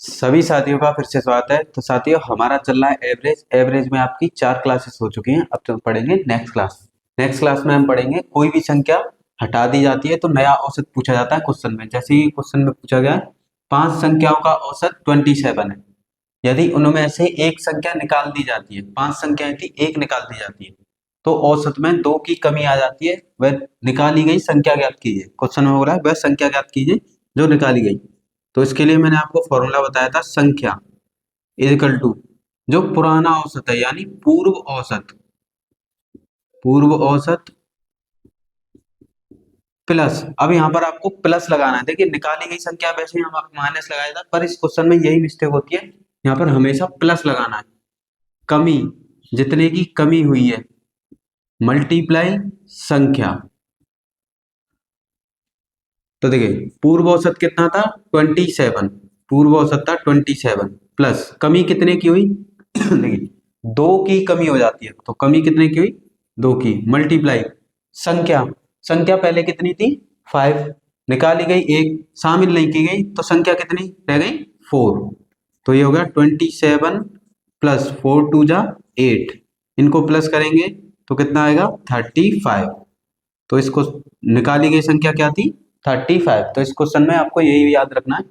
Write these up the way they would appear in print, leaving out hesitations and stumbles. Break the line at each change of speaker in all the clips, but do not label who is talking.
सभी साथियों का फिर से स्वागत है। तो साथियों, हमारा चल रहा है एवरेज। एवरेज में आपकी 4 क्लासेस हो चुकी हैं। अब तो पढ़ेंगे नेक्स्ट क्लास। नेक्स्ट क्लास में हम पढ़ेंगे कोई भी संख्या हटा दी जाती है तो नया औसत पूछा जाता है क्वेश्चन में। जैसे ही क्वेश्चन में पूछा गया है 5 संख्याओं का औसत 27 है। यदि उनमें से एक संख्या निकाल दी जाती है, 5 संख्याएं थी, एक निकाल दी जाती है तो औसत में 2 की कमी आ जाती है। वह निकाली गई संख्या ज्ञात कीजिए। क्वेश्चन में हो रहा है वह संख्या ज्ञात कीजिए जो निकाली गई। तो इसके लिए मैंने आपको फॉर्मूला बताया था, संख्या इक्वल टू जो पुराना औसत है यानी पूर्व औसत, पूर्व औसत प्लस। अब यहाँ पर आपको प्लस लगाना है। देखिए, निकाली गई संख्या वैसे ही हम माइनस लगाया था, पर इस क्वेश्चन में यही मिस्टेक होती है, यहाँ पर हमेशा प्लस लगाना है। कमी, जितने की कमी हुई है, मल्टीप्लाई संख्या। तो देखिए, पूर्व औसत कितना था 27, पूर्व औसत था 27 प्लस कमी कितने की हुई देखिए 2 की कमी हो जाती है तो कमी कितने की हुई 2 की, मल्टीप्लाई संख्या। संख्या पहले कितनी थी 5, निकाली गई एक, शामिल नहीं की गई तो संख्या कितनी रह गई 4। तो ये हो गया 27 प्लस 4 2 जा 8, इनको प्लस करेंगे तो कितना आएगा 35। तो इसको निकाली गई संख्या क्या थी 35। तो इस क्वेश्चन में आपको यही याद रखना है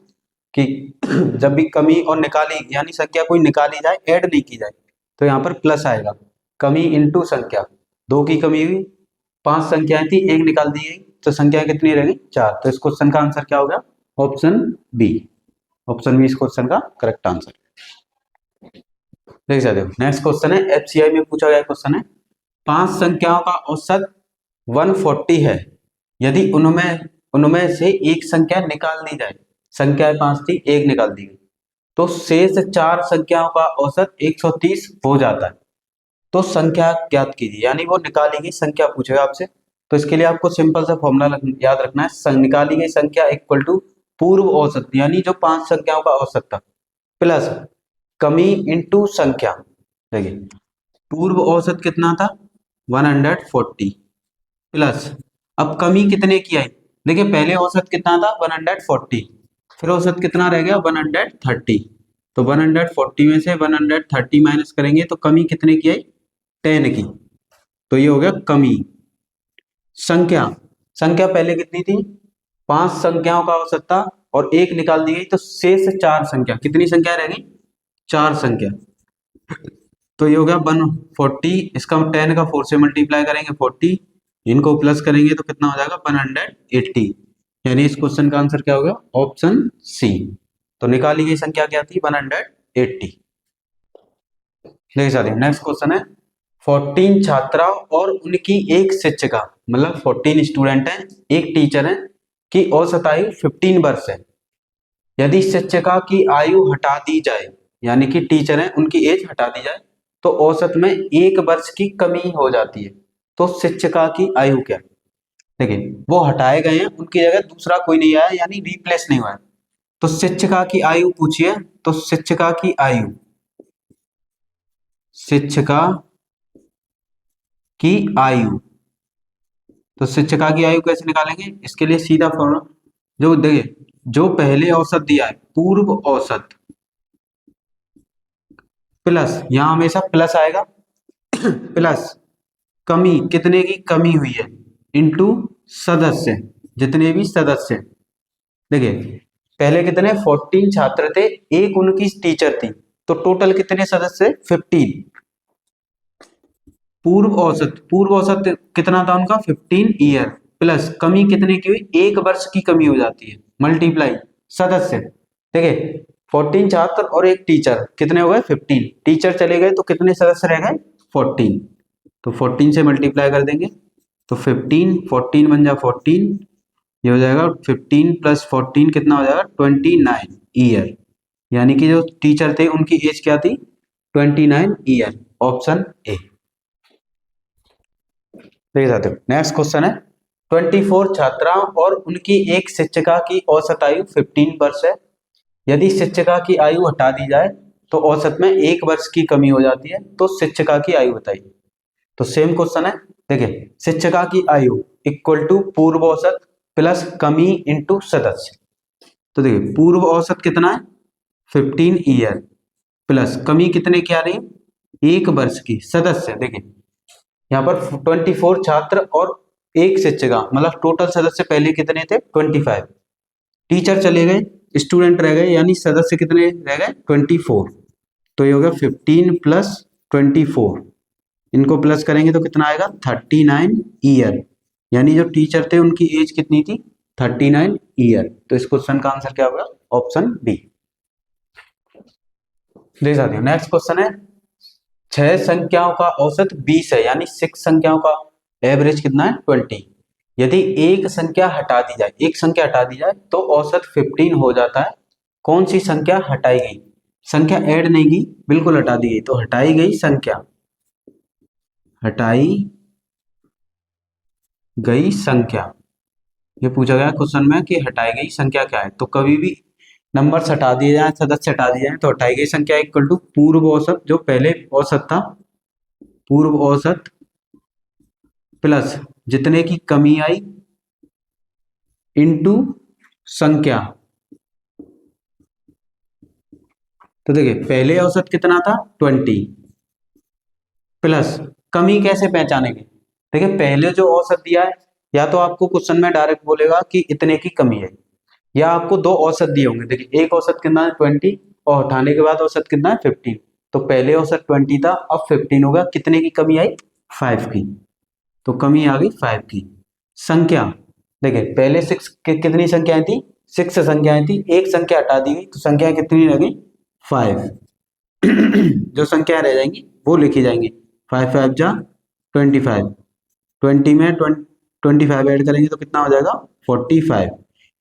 कि जब भी कमी और निकाली यानी संख्या कोई निकाली जाए, ऐड नहीं की जाए, तो यहाँ पर प्लस आएगा। कमी इंटू संख्या, 2 की कमी हुई, 5 संख्याएं थी, एक निकाल दी गई तो संख्या कितनी रह गई 4। तो इस क्वेश्चन का आंसर क्या होगा ऑप्शन बी। ऑप्शन बी इस क्वेश्चन का करेक्ट आंसर। देख सकते हो नेक्स्ट क्वेश्चन है, एफसीआई में पूछा गया क्वेश्चन है, 5 संख्याओं का औसत 140 है। यदि उनमें उनमें से एक संख्या निकाल दी जाए, संख्याएं 5 थी, एक निकाल दी गई तो शेष 4 संख्याओं का औसत 130 हो जाता है। तो संख्या ज्ञात कीजिए, यानी वो निकाली गई संख्या पूछेगा आपसे। तो इसके लिए आपको सिंपल सा फॉर्मूला याद रखना है, निकाली गई संख्या इक्वल टू पूर्व औसत यानी जो 5 संख्याओं का औसत था प्लस कमी इंटू संख्या। देखिए, पूर्व औसत कितना था 140 प्लस, अब कमी कितने की आई, देखिए पहले औसत कितना था 140, फिर औसत कितना रह गया 130। तो 140 में से 130 माइनस करेंगे तो कमी कितने की आई 10 की। तो ये हो गया कमी। संख्या, संख्या पहले कितनी थी 5 संख्याओं का औसत था और एक निकाल दी गई तो शेष 4 संख्या, कितनी संख्या रह गई 4 संख्या। तो ये हो गया 140, इसका 10 का 4 से मल्टीप्लाई करेंगे 40, इनको प्लस करेंगे तो कितना हो जाएगा 180। यानी इस क्वेश्चन का आंसर क्या होगा ऑप्शन सी। तो निकाली गई संख्या क्या थी 180। देखिए साथियों नेक्स्ट क्वेश्चन है, 14 छात्रा और उनकी एक शिक्षिका, मतलब 14 स्टूडेंट हैं, एक टीचर है की औसत आयु 15 वर्ष है। यदि शिक्षिका की आयु हटा दी जाए, यानी कि टीचर है उनकी एज हटा दी जाए तो औसत में 1 वर्ष की कमी हो जाती है। तो शिक्षिका की आयु क्या है, देखिए वो हटाए गए हैं, उनकी जगह दूसरा कोई नहीं आया यानी रिप्लेस नहीं हुआ है। तो शिक्षिका की आयु पूछिए, तो शिक्षिका की आयु, शिक्षिका की आयु, तो शिक्षिका की आयु कैसे निकालेंगे, इसके लिए सीधा फॉर्मूला, जो देखिए जो पहले औसत दिया है पूर्व औसत प्लस, यहां हमेशा प्लस आएगा प्लस कमी, कितने की कमी हुई है, इंटू सदस्य, जितने भी सदस्य। देखिए पहले कितने 14 छात्र थे, एक उनकी टीचर थी, तो टोटल कितने सदस्य 15। पूर्व औसत, पूर्व औसत कितना था उनका 15 ईयर प्लस कमी कितने की हुई 1 वर्ष की कमी हो जाती है, मल्टीप्लाई सदस्य। देखिए 14 छात्र और एक टीचर कितने हो गए 15, टीचर चले गए तो कितने सदस्य रह गए 14। तो 14 से मल्टीप्लाई कर देंगे तो 15, 14 बन जा 14, ये हो जाएगा 15 प्लस 14 कितना हो जाएगा 29 ईयर। यानी कि जो टीचर थे उनकी एज क्या थी 29 ईयर। Option A. देख सकते हो नेक्स्ट क्वेश्चन है, 24 छात्राओं और उनकी एक शिक्षिका की औसत आयु 15 वर्ष है। यदि शिक्षिका की आयु हटा दी जाए तो औसत में 1 वर्ष की कमी हो जाती है। तो शिक्षिका की आयु बताइए। तो सेम क्वेश्चन है, देखिए शिक्षिका की आयु इक्वल टू पूर्व औसत प्लस कमी इंटू सदस्य। तो देखिए पूर्व औसत कितना है 15 ईयर प्लस कमी कितने की आ रही है 1 वर्ष की। सदस्य देखिए यहाँ पर 24 छात्र और 1 शिक्षिका, मतलब टोटल सदस्य पहले कितने थे 25। टीचर चले गए, स्टूडेंट रह गए, यानी सदस्य कितने रह गए 24। तो ये हो गया 15 प्लस 24, इनको प्लस करेंगे तो कितना आएगा 39 ईयर, यानी जो टीचर थे उनकी एज कितनी थी 39 ईयर। तो इस क्वेश्चन का आंसर क्या होगा ऑप्शन बी। देख सकते हो नेक्स्ट क्वेश्चन है 6 संख्याओं का औसत 20 है, यानी 6 संख्याओं का एवरेज कितना है 20। यदि एक संख्या हटा दी जाए, एक संख्या हटा दी जाए तो औसत 15 हो जाता है। कौन सी संख्या हटाई गई? संख्या ऐड नहीं की, बिल्कुल हटा दी गई। तो हटाई गई संख्या, हटाई गई संख्या, ये पूछा गया क्वेश्चन में कि हटाई गई संख्या क्या है। तो कभी भी नंबर्स हटा दिए जाए, सदस्य हटा दिए जाए, तो हटाई गई संख्या इक्वल टू पूर्व औसत, जो पहले औसत था, पूर्व औसत प्लस जितने की कमी आई इनटू संख्या। तो देखिए पहले औसत कितना था 20 प्लस कमी कैसे पहचानेंगे? देखिए पहले जो औसत दिया है, या तो आपको क्वेश्चन में डायरेक्ट बोलेगा कि इतने की कमी है, या आपको दो औसत दिए होंगे। देखिए एक औसत कितना है 20 और हटाने के बाद औसत कितना है 15। तो पहले औसत 20 था, अब 15 होगा, कितने की कमी आई 5 की। तो कमी आ गई 5 की। संख्या देखिए पहले 6 कितनी संख्याएं थी 6 संख्याएं थी, एक संख्या हटा दी गई तो संख्या कितनी रह गई 5। जो संख्या रह जाएंगी वो लिखी जाएंगी 5 5 जा 25, 20 में 25 ऐड करेंगे तो कितना हो जाएगा 45,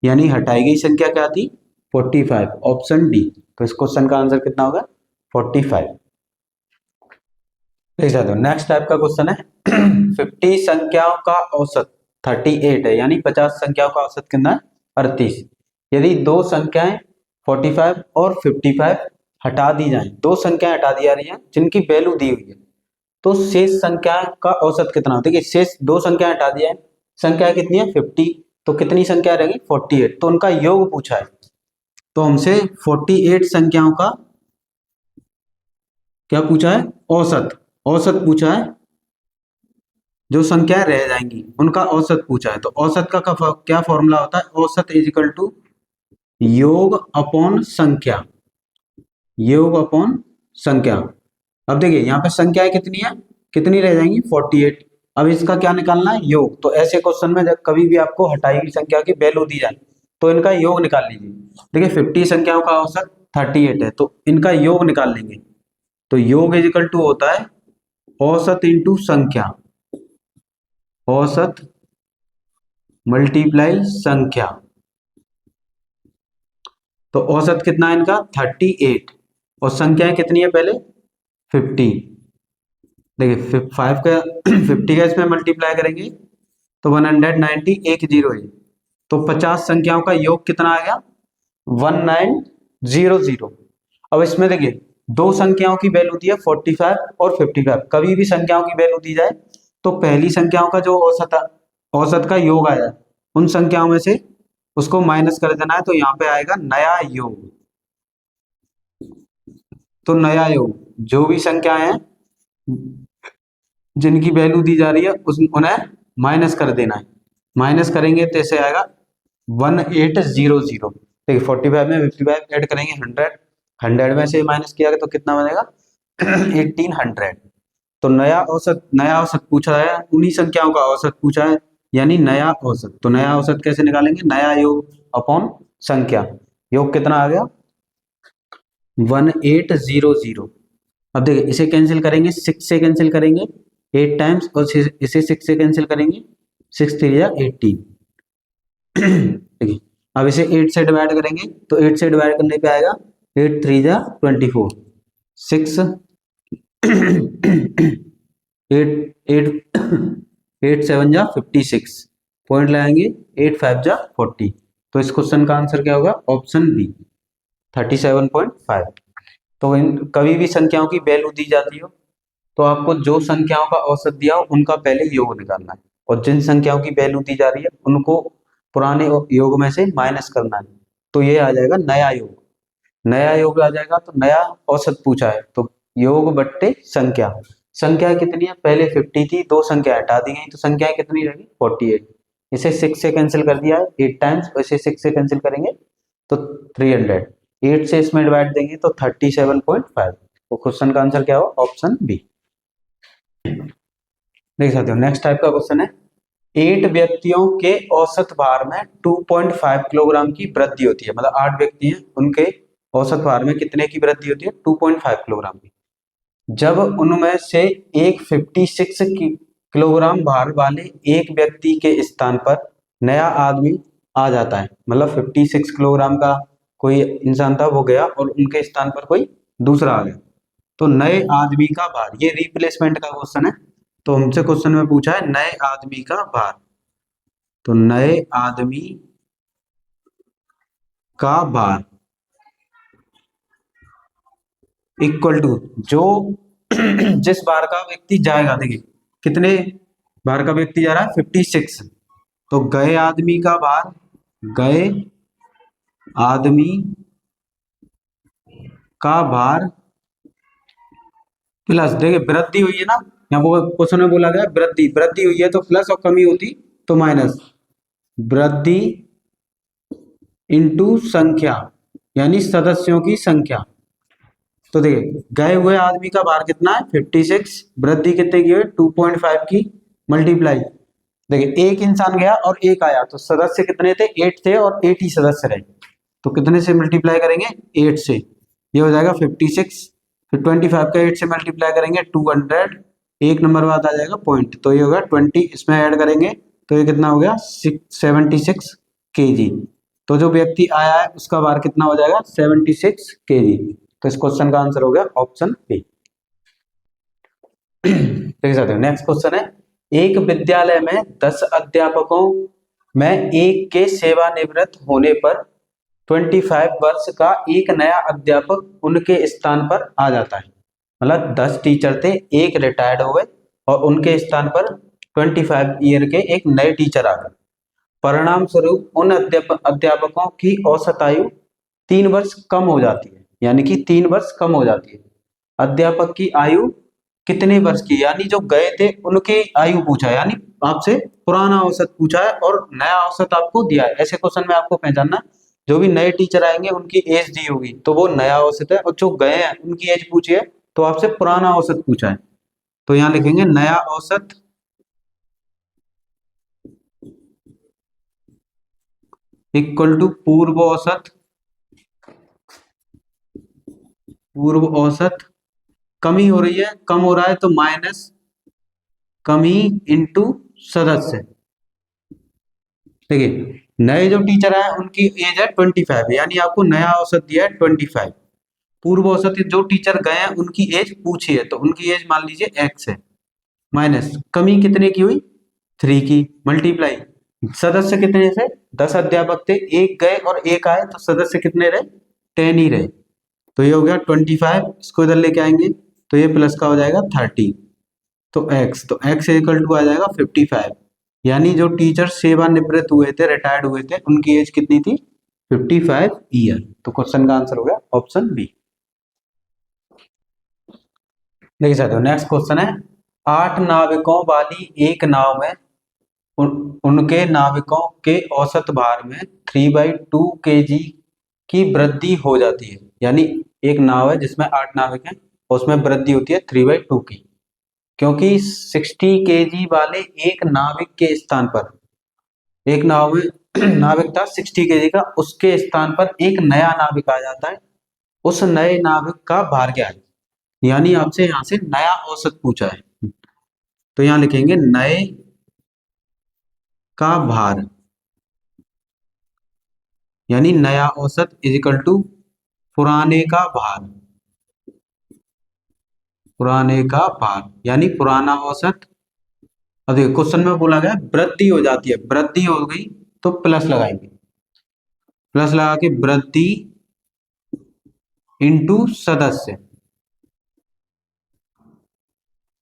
यानी हटाई गई संख्या क्या थी 45, ऑप्शन डी। तो इस क्वेश्चन का आंसर कितना होगा 45। देख सकते हो नेक्स्ट टाइप का क्वेश्चन है 50 संख्याओं का औसत 38 है, यानी 50 संख्याओं का औसत कितना है 38। यदि दो संख्याएं 45 और 55 हटा दी जाएं, दो संख्याएं हटा दी जा रही हैं जिनकी वैल्यू दी हुई है, तो शेष संख्या का औसत कितना होता है? देखिए शेष दो संख्या हटा दी जाए, संख्या कितनी है 50, तो कितनी संख्या रहेगी 48, तो उनका योग पूछा है। तो हमसे 48 संख्याओं का क्या पूछा है औसत, औसत पूछा है। जो संख्याएं रह जाएंगी उनका औसत पूछा है। तो औसत का क्या फॉर्मूला होता है? औसत इज इक्वल टू योग अपॉन संख्या, योग अपॉन संख्या। अब देखिए यहाँ पे संख्याएं कितनी है, कितनी रह जाएंगी 48। अब इसका क्या निकालना है योग। तो ऐसे क्वेश्चन में जब कभी भी आपको हटाई हुई संख्या की वैल्यू दी जाए तो इनका योग निकाल लीजिए। देखिए 50 संख्याओं का औसत 38 है, तो इनका योग निकाल लेंगे। तो योग इज इक्वल टू होता है औसत इंटू संख्या, औसत मल्टीप्लाई संख्या। तो औसत कितना है इनका 38 और संख्याएं कितनी है पहले 50। देखिए 5 का 50 का इसमें मल्टीप्लाई करेंगे तो 190 एक जीरो है, तो 50 संख्याओं का योग कितना आ गया 1900। अब इसमें देखिए दो संख्याओं की वैल्यू दी है 45 और 55। कभी भी संख्याओं की वैल्यू दी जाए तो पहली संख्याओं का जो औसत का योग आया उन संख्याओं में से उसको माइनस कर देना है, तो यहाँ पे आएगा नया योग। तो नया योग जो भी संख्याएं हैं जिनकी वैल्यू दी जा रही है उन्हें माइनस कर देना है। माइनस करेंगे तो ऐसे आएगा 1800। देखिए 45 में 55 ऐड करेंगे 100, 100 में से माइनस किया तो कितना बनेगा 1800। तो नया औसत पूछा है, उन्हीं संख्याओं का औसत पूछा है, यानी नया औसत। तो नया औसत कैसे निकालेंगे? नया योग अपॉन संख्या। योग कितना आ गया 1800। अब देखिए इसे कैंसिल करेंगे 6 से कैंसिल करेंगे 8 टाइम्स, और इसे 6 से कैंसिल करेंगे 6 3 या 18। देखिए अब इसे 8 से डिवाइड करेंगे तो 8 से डिवाइड करने पे आएगा 8 3 जा 24, 6 8 7 जा 56, पॉइंट लगाएंगे 8 5 जा 40। तो इस क्वेश्चन का आंसर क्या होगा ऑप्शन बी 37.5। तो कभी भी संख्याओं की वैल्यू दी जाती हो तो आपको जो संख्याओं का औसत दिया हो उनका पहले योग निकालना है, और जिन संख्याओं की वैल्यू दी जा रही है उनको पुराने योग में से माइनस करना है। तो ये आ जाएगा नया योग। नया योग आ जाएगा, तो नया औसत पूछा है तो योग बट्टे संख्या। संख्या कितनी है, पहले 50 थी, दो संख्या हटा दी गई तो संख्या कितनी रहेगी 48। इसे 6 से कैंसिल कर दिया है 8 टाइम्स, वैसे 6 से कैंसिल करेंगे तो 300, 8 से इसमें डिवाइड देंगे तो 37.5। तो क्वेश्चन का आंसर क्या होगा, ऑप्शन बी। देख सकते हो नेक्स्ट टाइप का क्वेश्चन है, 8 व्यक्तियों के औसत भार में 2.5 किलोग्राम की वृद्धि होती है। मतलब 8 व्यक्ति हैं, उनके औसत भार में कितने की वृद्धि होती है, 2.5 किलोग्राम की। जब उनमें से एक 56 किलोग्राम भार वाले एक व्यक्ति के स्थान पर नया आदमी आ जाता है, मतलब 56 किलोग्राम का कोई इंसान था वो गया और उनके स्थान पर कोई दूसरा आ गया, तो नए आदमी का भार, ये रिप्लेसमेंट का क्वेश्चन है। तो हमसे क्वेश्चन में पूछा है नए आदमी का भार, तो नए आदमी का भार इक्वल टू जो जिस भार का व्यक्ति जाएगा, देखिए कितने भार का व्यक्ति जा रहा है 56, तो गए आदमी का भार, गए आदमी का भार प्लस, देखिए वृद्धि हुई है ना, यहाँ वो क्वेश्चन में बोला गया वृद्धि, वृद्धि हुई है तो प्लस और कमी होती तो माइनस, वृद्धि इंटू संख्या यानी सदस्यों की संख्या। तो देखिए गए हुए आदमी का भार कितना है 56, वृद्धि कितने की है 2.5 की, मल्टीप्लाई, देखिए एक इंसान गया और एक आया तो सदस्य कितने थे 8 थे और 8 ही सदस्य रहे, तो कितने से मल्टीप्लाई करेंगे 8 से, ये हो जाएगा 56, फिर 25 का 8 से मल्टीप्लाई करेंगे 200, एक नंबर बाद आ जाएगा पॉइंट, तो ये होगा 20, इसमें ऐड करेंगे तो ये कितना हो गया 76 kg। तो जो व्यक्ति आया है उसका भार कितना हो जाएगा 76 kg। तो इस क्वेश्चन का आंसर हो गया ऑप्शन बी। देख सकते हो नेक्स्ट क्वेश्चन है, एक विद्यालय में 10 अध्यापकों में एक के सेवानिवृत्त होने पर 25 वर्ष का एक नया अध्यापक उनके स्थान पर आ जाता है। मतलब 10 टीचर थे, एक रिटायर्ड हो गए और उनके स्थान पर 25 ईयर के एक नए टीचर आ गए। परिणाम स्वरूप उन अध्यापकों की औसत आयु 3 वर्ष कम हो जाती है, यानी कि 3 वर्ष कम हो जाती है। अध्यापक की आयु कितने वर्ष की, यानी जो गए थे उनकी आयु पूछा है, यानी आपसे पुराना औसत पूछा है और नया औसत आपको दिया है। ऐसे क्वेश्चन में आपको पहचानना, जो भी नए टीचर आएंगे उनकी एज दी होगी तो वो नया औसत है, और जो गए हैं उनकी एज पूछी है तो आपसे पुराना औसत पूछा है। तो यहाँ लिखेंगे नया औसत इक्वल टू पूर्व औसत, पूर्व औसत कमी हो रही है, कम हो रहा है तो माइनस कमी इंटू सदस्य। देखिए नए जो टीचर आए उनकी एज है 25, यानी आपको नया औसत दिया है 25। पूर्व औसत जो टीचर गए हैं उनकी एज पूछी है तो उनकी एज मान लीजिए x है, माइनस कमी कितने की हुई 3 की, मल्टीप्लाई सदस्य कितने थे 10 अध्यापक थे, एक गए और एक आए तो सदस्य कितने रहे 10 ही रहे। तो ये हो गया 25, इसको इधर लेके आएंगे तो ये प्लस का हो जाएगा 30, तो x इक्वल टू आ जाएगा 55, यानी जो टीचर सेवानिवृत्त हुए थे, रिटायर्ड हुए थे, उनकी एज कितनी थी 55 ईयर। तो क्वेश्चन का आंसर हो गया ऑप्शन बी। देखिए साथियों नेक्स्ट क्वेश्चन है, 8 नाविकों वाली एक नाव में उनके नाविकों के औसत भार में 3/2 kg की वृद्धि हो जाती है। यानी एक नाव है जिसमें 8 नाविक हैं, उसमें वृद्धि होती है 3/2 की, क्योंकि 60 kg वाले एक नाविक के स्थान पर, एक नाव में नाविक था 60 kg का, उसके स्थान पर एक नया नाविक आ जाता है, उस नए नाविक का भार क्या है, यानी आपसे यहाँ से नया औसत पूछा है। तो यहाँ लिखेंगे नए का भार, यानी नया औसत इज इक्वल टू पुराने का भार, पुराने का भार यानी पुराना औसत। अब देखिए क्वेश्चन में बोला गया वृद्धि हो जाती है, वृद्धि हो गई तो प्लस लगाएंगे, प्लस लगा के वृद्धि इंटू सदस्य।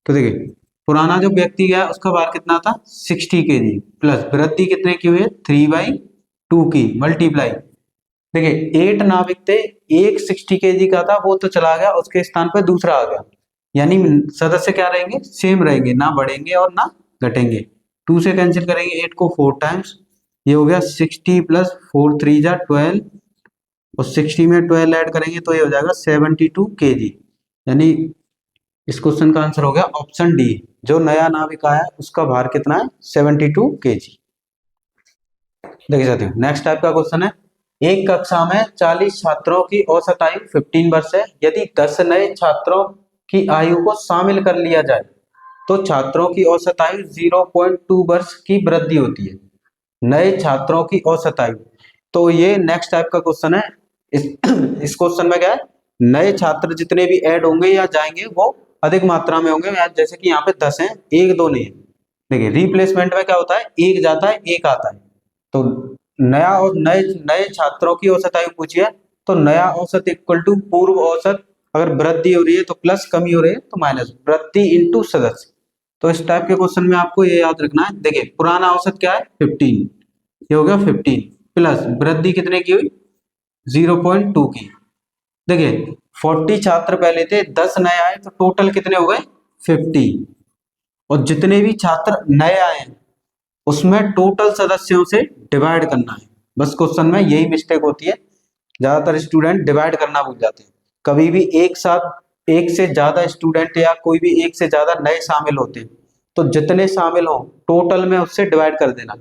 तो देखिए पुराना जो व्यक्ति गया उसका भार कितना था 60 kg, प्लस वृद्धि कितने की हुई है 3/2 की, मल्टीप्लाई, देखिए 8 नाविक थे, एक 60 केजी का था, वो तो चला गया, उसके स्थान पर दूसरा आ गया, यानी सदस्य क्या रहेंगे, सेम रहेंगे, ना बढ़ेंगे और ना घटेंगे। 2 से कैंसिल करेंगे 8 को 4 टाइम्स, ये हो गया 60 प्लस 4 3 जा 12, और 60 में 12 ऐड करेंगे तो ये हो जाएगा 72 केजी, यानी इस क्वेश्चन का आंसर हो गया ऑप्शन डी। जो नया नाविक आया उसका भार कितना है, 72 केजी। देखिए साथियों नेक्स्ट टाइप का क्वेश्चन है, एक कक्षा में 40 छात्रों की औसत आयु 15 वर्ष है, यदि 10 नए छात्रों की आयु को शामिल कर लिया जाए तो छात्रों की औसत आयु 0.2 वर्ष की वृद्धि होती है। नए छात्रों की औसत आयु, तो ये नेक्स्ट टाइप का क्वेश्चन है। इस क्वेश्चन में क्या है, नए छात्र जितने भी ऐड होंगे या जाएंगे वो अधिक मात्रा में होंगे, जैसे कि यहाँ पे 10 हैं, एक दो नहीं है। देखिए रिप्लेसमेंट में क्या होता है, एक जाता है एक आता है, तो नया और नए नए छात्रों की औसत आयु पूछी है, तो नया औसत इक्वल टू पूर्व औसत, अगर वृद्धि हो रही है तो प्लस, कमी हो रही है तो माइनस, वृद्धि इंटू सदस्य। तो इस टाइप के क्वेश्चन में आपको ये याद रखना है। देखिए पुराना औसत क्या है 15, ये हो गया 15 प्लस वृद्धि कितने की हुई 0.2 की। देखिए 40 छात्र पहले थे, 10 नए आए तो टोटल कितने हो गए 50, और जितने भी छात्र नए आए उसमें टोटल सदस्यों से डिवाइड करना है। बस क्वेश्चन में यही मिस्टेक होती है, ज्यादातर स्टूडेंट डिवाइड करना भूल जाते हैं। कभी भी एक साथ एक से ज्यादा स्टूडेंट या कोई भी एक से ज्यादा नए शामिल होते हैं तो जितने शामिल हो टोटल में उससे डिवाइड कर देना।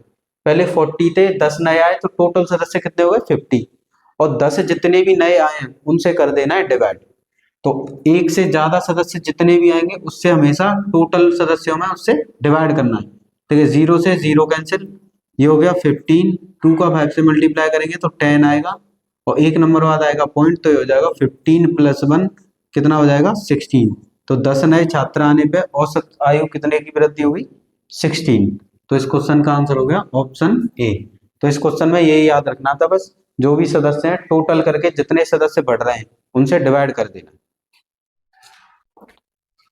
पहले 40 थे, 10 नए आए तो टोटल सदस्य कितने हो गए 50, और 10 जितने भी नए आए हैं उनसे कर देना है डिवाइड। तो एक से ज्यादा सदस्य जितने भी आएंगे उससे हमेशा टोटल सदस्यों में उससे डिवाइड करना है। देखिए 0 से 0 कैंसिल, ये हो गया 15, 2 का 5 से मल्टीप्लाई करेंगे तो 10 आएगा, और एक नंबर बाद आएगा पॉइंट, तो ये हो जाएगा 15 प्लस 1 कितना हो जाएगा 16। तो 10 नए छात्र आने पे औसत आयु कितने की वृद्धि हुई 16। तो इस क्वेश्चन का आंसर हो गया ऑप्शन ए। तो इस क्वेश्चन में यही याद रखना था बस, जो भी सदस्य हैं टोटल करके जितने सदस्य बढ़ रहे हैं उनसे डिवाइड कर देना।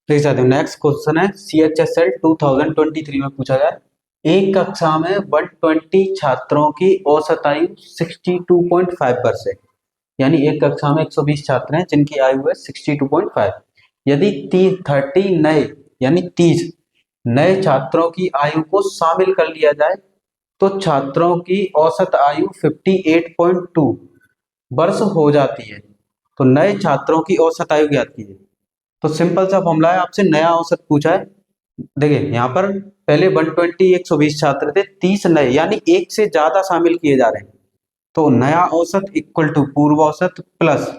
देखिए साथियों नेक्स्ट क्वेश्चन है CHSL 2023 में पूछा गया, एक कक्षा में 120 छात्रों की औसत आयु 62.5 वर्ष है, यानी एक कक्षा में 120 छात्र हैं जिनकी आयु है 62.5। यदि 30 नए यानी 30 नए छात्रों की आयु को शामिल कर लिया जाए तो छात्रों की औसत आयु 58.2 वर्ष हो जाती है। तो नए छात्रों की औसत आयु क्या आती है, तो सिंपल सा फॉर्मूला है, आपसे नया औसत पूछा है। देखिए यहाँ पर पहले 120 120 छात्र थे, 30 नए यानी एक से ज्यादा शामिल किए जा रहे हैं, तो नया औसत इक्वल टू पूर्व औसत प्लस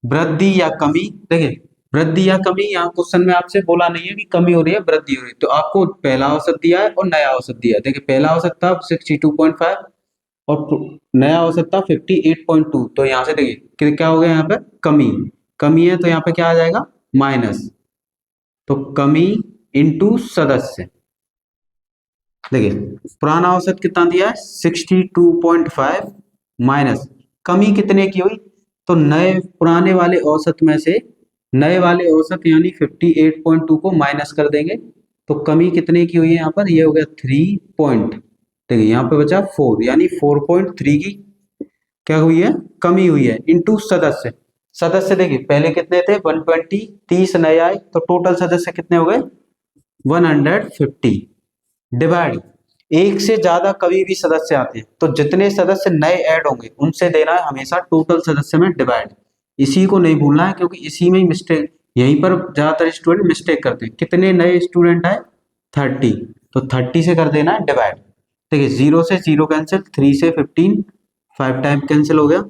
वृद्धि या कमी। देखिए वृद्धि या कमी यहाँ क्वेश्चन में आपसे बोला नहीं है कि कमी हो रही है वृद्धि हो रही है, तो आपको पहला औसत दिया है और नया औसत दिया है। देखिए पहला औसत था 62.5 और नया औसत था 58.2, तो यहाँ से देखिए क्या हो गया, यहाँ पे कमी, कमी है तो यहाँ पे क्या आ जाएगा माइनस, तो कमी इंटू सदस्य। देखिए पुराना औसत कितना दिया है 62.5 माइनस कमी कितने की हुई, तो नए पुराने वाले औसत में से नए वाले औसत यानी 58.2 को माइनस कर देंगे, तो कमी कितने की हुई है यहाँ पर, ये हो गया 3 पॉइंट। देखिए यहाँ पे बचा 4 यानी 4.3 की क्या हुई है कमी हुई है, इंटू सदस्य। सदस्य देखिए पहले कितने थे 120, 30 नए आए तो टोटल सदस्य कितने हो गए 150, डिवाइड एक से ज्यादा कभी भी सदस्य आते हैं तो जितने सदस्य नए ऐड होंगे उनसे देना है हमेशा टोटल सदस्य में डिवाइड। इसी को नहीं भूलना है क्योंकि इसी में ही मिस्टेक, यहीं पर ज्यादातर स्टूडेंट मिस्टेक करते हैं। कितने नए स्टूडेंट आए 30, तो 30 से कर देना है डिवाइड। देखिए 0 से 0 कैंसिल, 3 से 15 5 टाइम कैंसिल हो गया,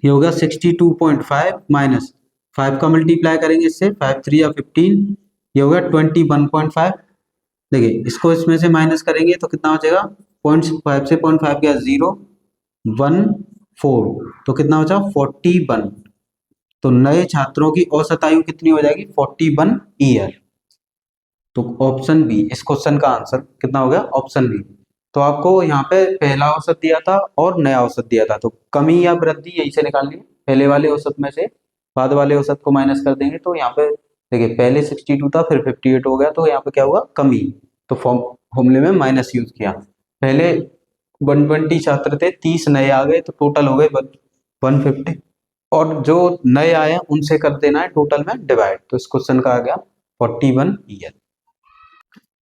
ये होगा 62.5 माइनस 5 का मल्टीप्लाई करेंगे इससे 5 3 या 15, ये होगा 21.5। देखिए इसको इसमें से माइनस करेंगे तो कितना हो जाएगा 0.5 से 0.5 गया 0 1 4, तो कितना बचा 41। तो नए छात्रों की औसत आयु कितनी हो जाएगी 41 ईयर। तो ऑप्शन बी इस क्वेश्चन का आंसर कितना हो गया ऑप्शन बी। तो आपको यहाँ पे पहला औसत दिया था और नया औसत दिया था, तो कमी या वृद्धि यही से निकालनी है, पहले वाले औसत में से बाद वाले औसत को माइनस कर देंगे। तो यहाँ पे देखिए पहले 62 था फिर 58 हो गया, तो यहाँ पे क्या हुआ कमी, तो फॉर्मूले में माइनस यूज किया। पहले 120 छात्र थे 30 नए आ गए तो टोटल हो गए 150, और जो नए आए हैं उनसे कर देना है टोटल में डिवाइड। तो इस क्वेश्चन का आ गया 41 ईयर।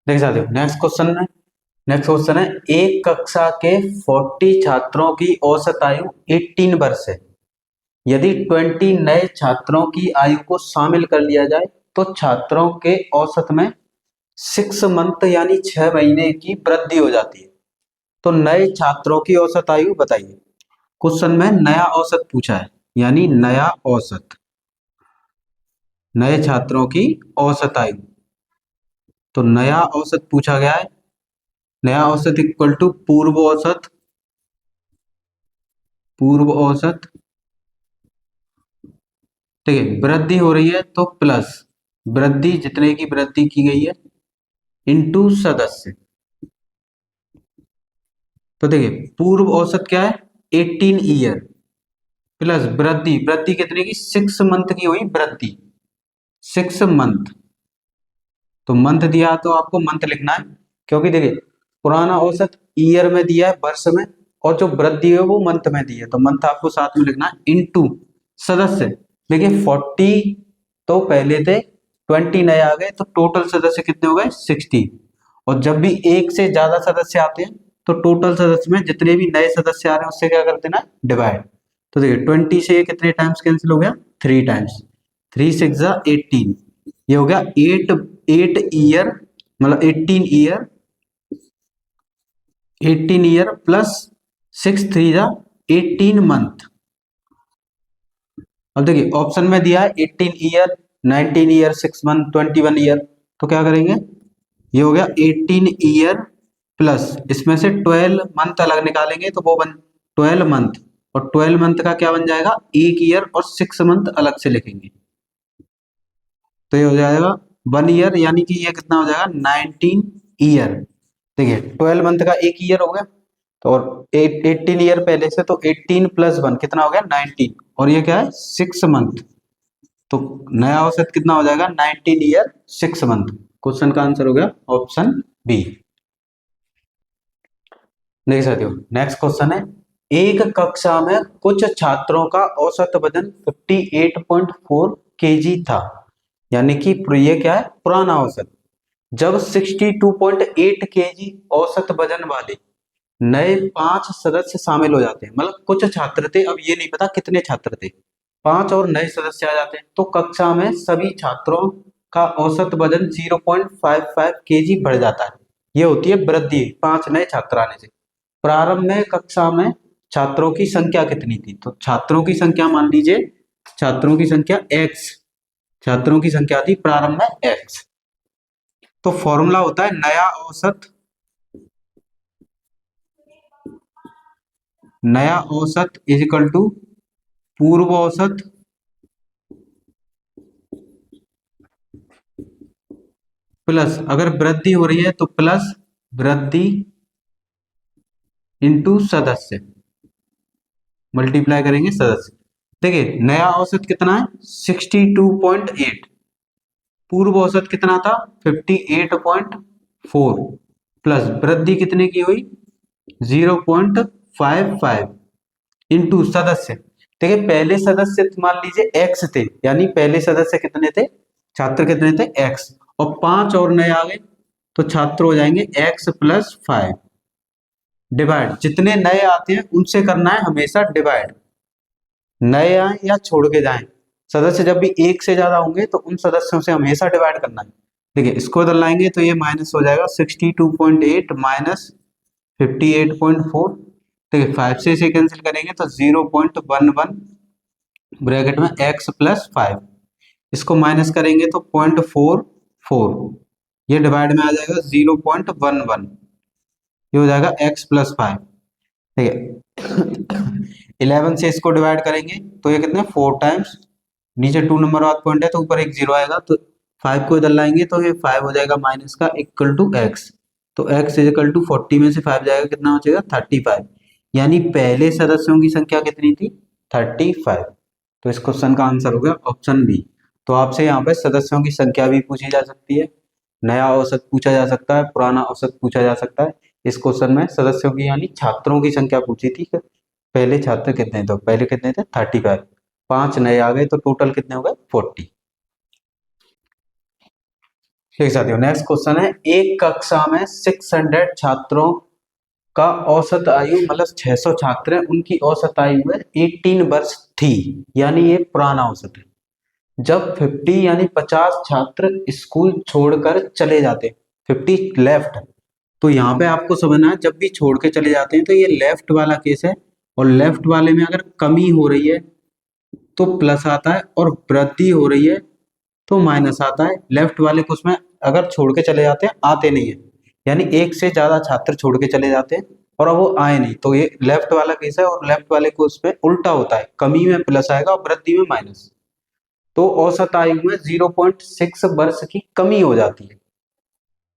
देख सकते हो नेक्स्ट क्वेश्चन है एक कक्षा के 40 छात्रों की औसत आयु 18 वर्ष है। यदि 20 नए छात्रों की आयु को शामिल कर लिया जाए तो छात्रों के औसत में 6 मंथ यानी 6 महीने की वृद्धि हो जाती है। तो नए छात्रों की औसत आयु बताइए। क्वेश्चन में नया औसत पूछा है, यानी नया औसत, नए छात्रों की औसत आयु। तो नया औसत पूछा गया है, नया औसत इक्वल टू पूर्व औसत, पूर्व औसत, ठीक है। वृद्धि हो रही है तो प्लस वृद्धि, जितने की वृद्धि की गई है, इनटू सदस्य। तो देखिए पूर्व औसत क्या है 18 ईयर, प्लस वृद्धि, वृद्धि कितने की 6 मंथ की हुई वृद्धि, 6 मंथ। तो मंथ दिया तो आपको मंथ लिखना है, क्योंकि देखिए पुराना औसत ईयर में दिया है, वर्ष में, और जो वृद्धि है वो मंथ में दी है, तो मंथ आपको साथ में लिखना है इनटू सदस्य। देखिए 40 तो पहले थे, 20 नए आ गए, तो टोटल सदस्य कितने हो गए 60। और जब भी एक से ज्यादा सदस्य आते हैं तो टोटल सदस्य में जितने भी नए सदस्य आ रहे हैं उससे क्या कर देना डिवाइड। तो देखिए 20 से ये कितने टाइम्स कैंसिल हो गया 3 टाइम्स, 3 6 18, ये हो गया 8 ईयर, मतलब 18 ईयर प्लस 6 3 18 मंथ। अब देखिए ऑप्शन में दिया है 18 ईयर, 19 ईयर, 6 मंथ, 21 ईयर, तो क्या करेंगे, ये हो गया 18 ईयर प्लस इसमें से 12 मंथ अलग निकालेंगे तो वो बन 12 मंथ, और 12 मंथ का क्या बन जाएगा 1 ईयर, और 6 मंथ अलग से लिखेंगे तो ये हो जाएगा 1 ईयर, यानी कि ये कितना हो जाएगा 19 ईयर। देखिए 12 मंथ का 1 ईयर हो गया, तो और 18 ईयर पहले से, तो 18 प्लस 1 कितना हो गया 19, और ये क्या है 6 मंथ। तो नया औसत कितना हो जाएगा 19 ईयर 6 मंथ। क्वेश्चन का आंसर हो गया ऑप्शन बी। देख सकते हो नेक्स्ट क्वेश्चन है एक कक्षा में कुछ छात्रों का औसत वजन 58.4 केजी था, यानी कि ये क्या है पुराना औसत। जब 62.8 केजी औसत वजन वाले नए 5 सदस्य शामिल हो जाते हैं, मतलब कुछ छात्र थे, अब ये नहीं पता कितने छात्र थे, 5 और नए सदस्य आ जाते हैं, तो कक्षा में सभी छात्रों का औसत वजन 0.55 केजी बढ़ जाता है। ये होती है वृद्धि 5 नए छात्र आने से। प्रारंभ में कक्षा में छात्रों की संख्या कितनी थी, तो छात्रों की संख्या मान लीजिए, छात्रों की संख्या x, छात्रों की संख्या थी प्रारंभ में x। तो फॉर्मूला होता है नया औसत इज इक्वल टू पूर्व औसत प्लस, अगर वृद्धि हो रही है तो प्लस वृद्धि इंटू सदस्य, मल्टीप्लाई करेंगे सदस्य। देखिए नया औसत कितना है 62.8, पूर्व औसत कितना था 58.4, प्लस वृद्धि कितने की हुई 0.55 इंटू सदस्य। देखिए पहले सदस्य मान लीजिए x थे, यानी पहले सदस्य कितने थे, छात्र कितने थे x, और 5 और नए आ गए तो छात्र हो जाएंगे x प्लस 5, डिवाइड, जितने नए आते हैं उनसे करना है हमेशा डिवाइड, नए आए या छोड़ के जाएं, सदस्य जब भी एक से ज्यादा होंगे तो उन सदस्यों से हमेशा डिवाइड करना है। देखिए इसको इधर लाएंगे तो ये माइनस हो जाएगा 62.8 माइनस 58.4, देखिए 5 से इसे कैंसिल करेंगे तो 0.11 ब्रैकेट में x प्लस 5, इसको माइनस करेंगे तो 0.44, ये डिवाइड में आ जाएगा 0.11, ये हो जाएगा x प्लस 5। ठीक है 11 से इसको डिवाइड करेंगे तो ये कितने 4 टाइम्स, नीचे 2 नंबर वाला पॉइंट है तो ऊपर एक 0 आएगा, तो 5 को इधर लाएंगे तो ये 5 हो जाएगा माइनस का इक्वल टू x, तो x इज इक्वल टू 40 में से 5 जाएगा कितना हो जाएगा 35, यानी पहले सदस्यों की संख्या कितनी थी 35। तो इस क्वेश्चन का आंसर हो गया ऑप्शन बी। तो आपसे यहाँ पे सदस्यों की संख्या भी पूछी जा सकती है, नया औसत पूछा जा सकता है, पुराना औसत पूछा जा सकता है। इस क्वेश्चन में सदस्यों की यानी छात्रों की संख्या पूछी थी, पहले छात्र कितने थे? तो पहले कितने थे? 35। 5 नए आ गए तो टोटल कितने हो गए? 40। ठीक साथियों, नेक्स्ट क्वेश्चन है, एक कक्षा में 600 छात्रों का औसत आयु, मतलब 600 छात्र हैं, उनकी औसत आयु है 18 वर्ष थी, यानी ये पुराना औसत है। जब 50 यानी 50 छात्र स्कूल छोड़कर चले जाते हैं, 50 लेफ्ट, तो यहाँ पे आपको समझना है जब भी छोड़ के चले जाते हैं तो ये लेफ्ट वाला केस है, और लेफ्ट वाले में अगर कमी हो रही है तो प्लस आता है, और वृद्धि हो रही है तो माइनस आता है। लेफ्ट वाले को उसमें अगर छोड़ के चले जाते हैं आते नहीं है, यानी एक से ज्यादा छात्र छोड़ के चले जाते हैं और अब वो आए नहीं, तो ये लेफ्ट वाला केस है, और लेफ्ट वाले को उसमें उल्टा होता है, कमी में प्लस आएगा और वृद्धि में माइनस। तो औसत आयु में 0.6 वर्ष की कमी हो जाती है।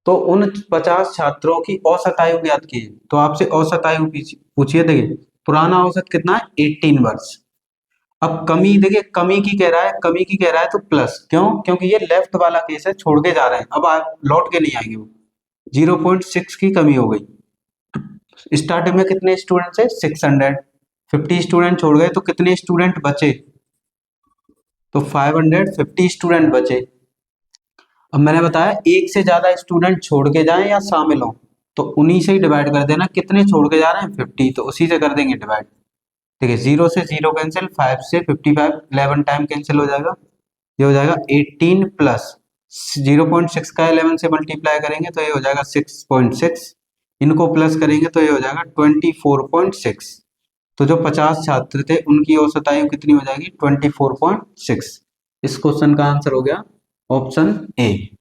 तो उन 50 छात्रों की औसत आयु ज्ञात कीजिए, तो आपसे औसत आयु पूछिए। देखिए पुराना औसत कितना है? 18 वर्ष। अब कमी, देखिए कमी की कह रहा है, कमी की कह रहा है तो प्लस, क्यों? क्योंकि ये लेफ्ट वाला केस है, छोड़ के जा रहे हैं, अब आप लौट के नहीं आएंगे वो। 0.6 की कमी हो गई। स्टार्टिंग में कितने स्टूडेंट है? 600। 50 स्टूडेंट छोड़ गए तो कितने स्टूडेंट बचे? तो 550 स्टूडेंट बचे। अब मैंने बताया एक से ज्यादा स्टूडेंट छोड़ के जाएं या शामिल हो, तो उन्हीं से ही डिवाइड कर देना। कितने छोड़ के जा रहे हैं? 50, तो उसी से कर देंगे डिवाइड। देखिए 0 से 0 कैंसिल, 5 से 55 11 टाइम कैंसिल हो जाएगा, ये हो जाएगा 18 प्लस 0.6 का 11 से मल्टीप्लाई करेंगे तो ये हो जाएगा 6.6, इनको प्लस करेंगे तो ये हो जाएगा 24.6। तो जो 50 छात्र थे उनकी औसत आयु कितनी हो जाएगी? 24.6। इस क्वेश्चन का आंसर हो गया ऑप्शन ए।